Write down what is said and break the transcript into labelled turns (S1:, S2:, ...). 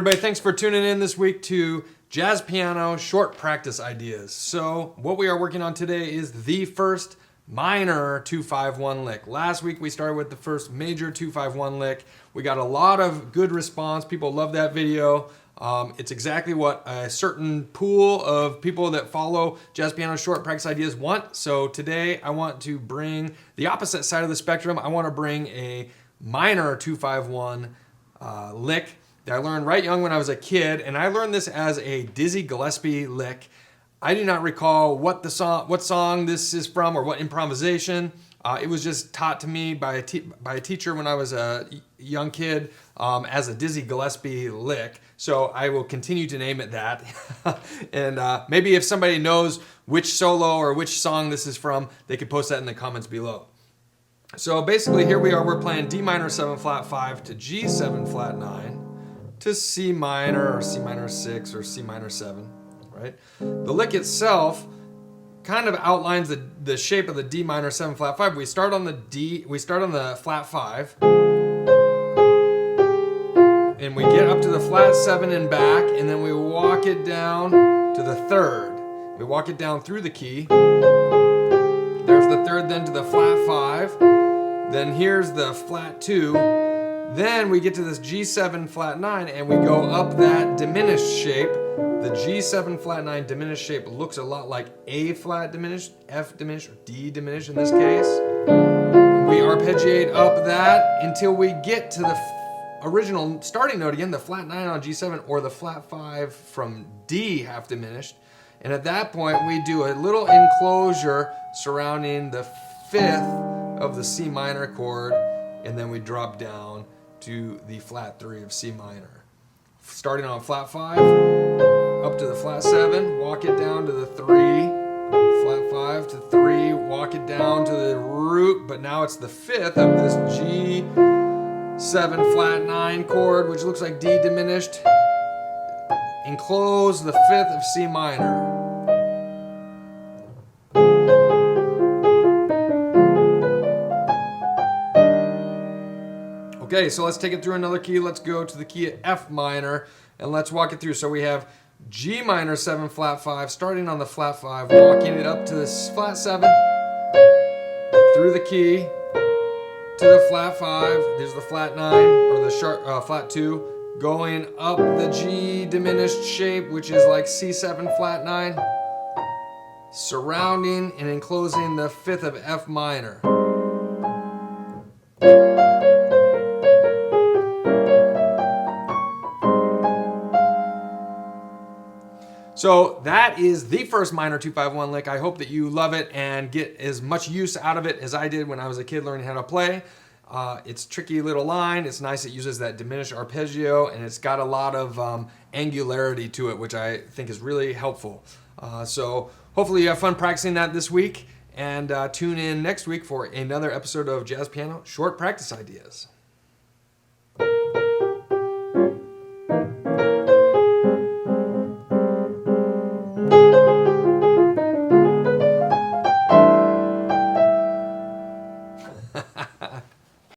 S1: everybody. Thanks for tuning in this week to Jazz Piano Short Practice Ideas. So what we are working on today is the first minor 2-5-1 lick. Last week we started with the first major 2-5-1 lick. We got a lot of good response. People love that video. It's exactly what a certain pool of people that follow Jazz Piano Short Practice Ideas want. So today I want to bring the opposite side of the spectrum. I want to bring a minor 2-5-1 lick that I learned right young when I was a kid, and I learned this as a Dizzy Gillespie lick. I do not recall what song this is from or what improvisation. It was just taught to me by a teacher when I was a young kid as a Dizzy Gillespie lick. So I will continue to name it that. And maybe if somebody knows which solo or which song this is from, they could post that in the comments below. So basically here we are, we're playing D minor 7 flat 5 to G 7 flat 9 to C minor or C minor 6 or C minor 7, right? The lick itself kind of outlines the shape of the D minor 7 flat 5. We start on the flat 5 and we get up to the flat 7 and back, and then we walk it down to the third. We walk it down through the key. There's the third, then to the flat 5. Then here's the flat 2. Then we get to this G7 flat 9 and we go up that diminished shape. The G7 flat 9 diminished shape looks a lot like A flat diminished, F diminished, or D diminished in this case. We arpeggiate up that until we get to the original starting note again, the flat 9 on G7 or the flat 5 from D half diminished. And at that point we do a little enclosure surrounding the 5th of the C minor chord, and then we drop down to the flat 3 of C minor. Starting on flat 5, up to the flat 7, walk it down to the 3, flat 5 to 3, walk it down to the root, but now it's the 5th of this G7 flat 9 chord, which looks like D diminished. Enclose the 5th of C minor. Okay, so let's take it through another key. Let's go to the key of F minor and let's walk it through. So we have G minor 7 flat 5, starting on the flat 5, walking it up to the flat 7, through the key to the flat 5. There's the flat 9 or the sharp flat 2, going up the G diminished shape, which is like C7 flat 9, surrounding and enclosing the 5th of F minor. So that is the first minor 2-5-1 lick. I hope that you love it and get as much use out of it as I did when I was a kid learning how to play. It's a tricky little line. It's nice. It uses that diminished arpeggio, and it's got a lot of angularity to it, which I think is really helpful. So hopefully you have fun practicing that this week, and tune in next week for another episode of Jazz Piano Short Practice Ideas.